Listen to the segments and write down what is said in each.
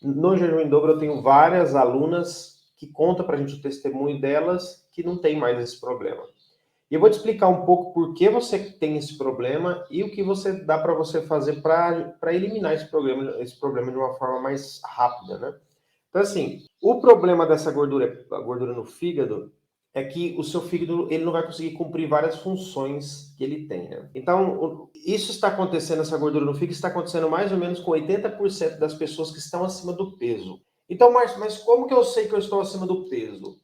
No jejum em dobro eu tenho várias alunas que contam para a gente o testemunho delas que não tem mais esse problema. E eu vou te explicar um pouco por que você tem esse problema e o que você dá para você fazer para eliminar esse problema de uma forma mais rápida, né? Então, assim, o problema dessa gordura, a gordura no fígado, é que o seu fígado ele não vai conseguir cumprir várias funções que ele tem, né? Então, isso está acontecendo, essa gordura no fígado está acontecendo mais ou menos com 80% das pessoas que estão acima do peso. Então, Márcio, mas como que eu sei que eu estou acima do peso?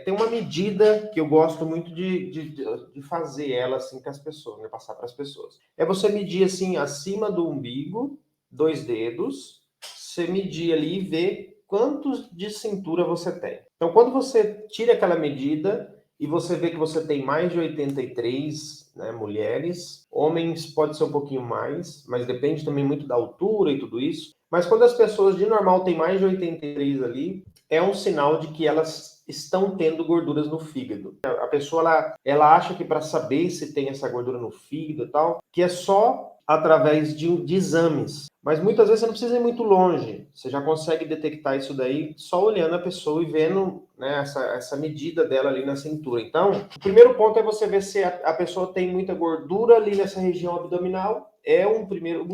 Tem uma medida que eu gosto muito de fazer ela assim com as pessoas, né? Passar para as pessoas. É você medir assim, acima do umbigo, 2 dedos, você medir ali e ver quantos de cintura você tem. Então, quando você tira aquela medida e você vê que você tem mais de 83, né, mulheres, homens pode ser um pouquinho mais, mas depende também muito da altura e tudo isso. Mas quando as pessoas de normal têm mais de 83 ali, é um sinal de que elas estão tendo gorduras no fígado. A pessoa ela acha que para saber se tem essa gordura no fígado e tal, que é só através de exames. Mas muitas vezes você não precisa ir muito longe. Você já consegue detectar isso daí só olhando a pessoa e vendo, né, essa medida dela ali na cintura. Então, o primeiro ponto é você ver se a pessoa tem muita gordura ali nessa região abdominal. É um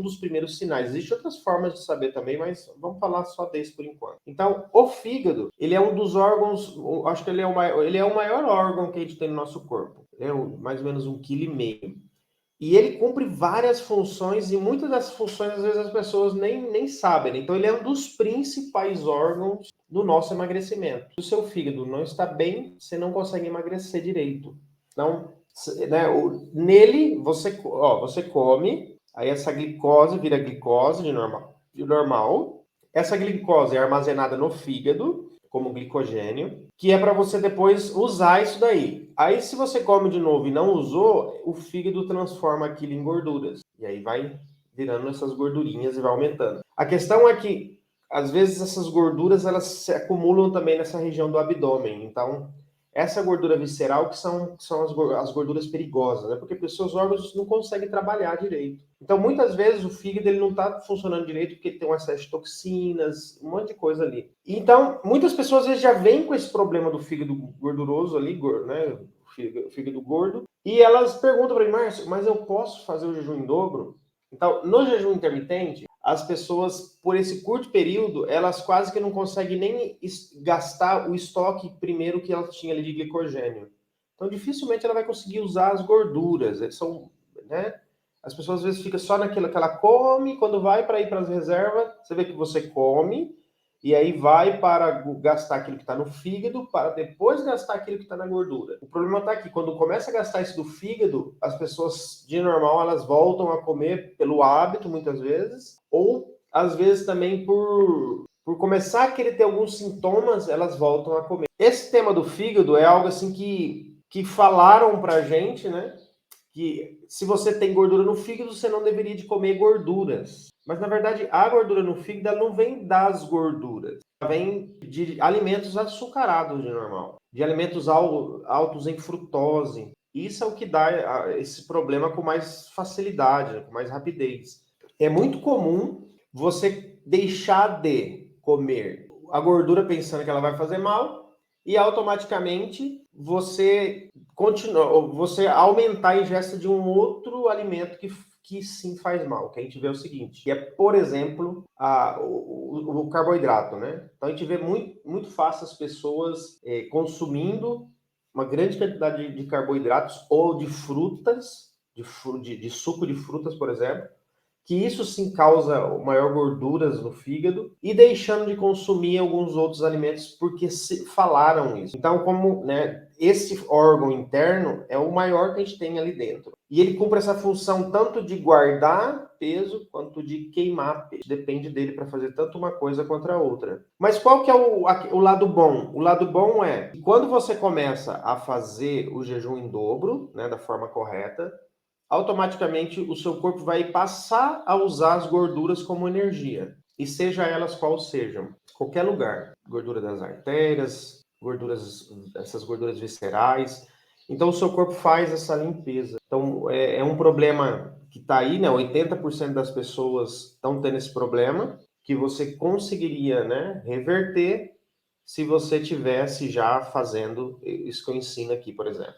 dos primeiros sinais. Existem outras formas de saber também, mas vamos falar só desse por enquanto. Então, o fígado, ele é um dos órgãos, acho que ele é o maior órgão que a gente tem no nosso corpo. É mais ou menos 1,5 kg. E ele cumpre várias funções e muitas dessas funções às vezes as pessoas nem sabem, né? Então ele é um dos principais órgãos do nosso emagrecimento. Se o seu fígado não está bem, você não consegue emagrecer direito. Então, né, nele você come, aí essa glicose vira glicose de normal. Essa glicose é armazenada no fígado como glicogênio, que é para você depois usar isso daí. Aí, se você come de novo e não usou, o fígado transforma aquilo em gorduras. E aí vai virando essas gordurinhas e vai aumentando. A questão é que, às vezes, essas gorduras elas se acumulam também nessa região do abdômen. Então, essa gordura visceral que são as gorduras perigosas, né? Porque seus órgãos não conseguem trabalhar direito. Então, muitas vezes, o fígado ele não está funcionando direito porque ele tem um excesso de toxinas, um monte de coisa ali. Então, muitas pessoas às vezes já vêm com esse problema do fígado gorduroso ali, né? O fígado gordo, e elas perguntam para mim, Márcio, mas eu posso fazer o jejum em dobro? Então, no jejum intermitente, as pessoas, por esse curto período, elas quase que não conseguem nem gastar o estoque primeiro que ela tinha ali de glicogênio. Então, dificilmente ela vai conseguir usar as gorduras. São, né? As pessoas às vezes ficam só naquilo que ela come, quando vai para ir para as reservas, você vê que você come, e aí vai para gastar aquilo que está no fígado, para depois gastar aquilo que está na gordura. O problema está aqui, quando começa a gastar isso do fígado, as pessoas, de normal, elas voltam a comer pelo hábito, muitas vezes, ou às vezes também por começar a querer ter alguns sintomas, elas voltam a comer. Esse tema do fígado é algo assim que falaram pra gente, né? Que se você tem gordura no fígado, você não deveria de comer gorduras. Mas, na verdade, a gordura no fígado ela não vem das gorduras. Ela vem de alimentos açucarados, de normal. De alimentos altos em frutose. Isso é o que dá esse problema com mais facilidade, com mais rapidez. É muito comum você deixar de comer a gordura pensando que ela vai fazer mal e automaticamente você aumentar a ingesta de um outro alimento que sim faz mal. Que a gente vê o seguinte, que é, por exemplo, o carboidrato, né? Então a gente vê muito fácil as pessoas consumindo uma grande quantidade de carboidratos ou de frutas, de suco de frutas, por exemplo, que isso sim causa maior gorduras no fígado e deixando de consumir alguns outros alimentos porque falaram isso. Então, como, né, esse órgão interno é o maior que a gente tem ali dentro. E ele cumpre essa função tanto de guardar peso quanto de queimar peso. Depende dele para fazer tanto uma coisa quanto a outra. Mas qual que é o lado bom? O lado bom é que quando você começa a fazer o jejum em dobro, né, da forma correta, automaticamente o seu corpo vai passar a usar as gorduras como energia. E seja elas quais sejam, qualquer lugar. Gordura das artérias, essas gorduras viscerais. Então o seu corpo faz essa limpeza. Então é um problema que está aí, né? 80% das pessoas estão tendo esse problema. que você conseguiria, né, reverter se você tivesse já fazendo isso que eu ensino aqui, por exemplo.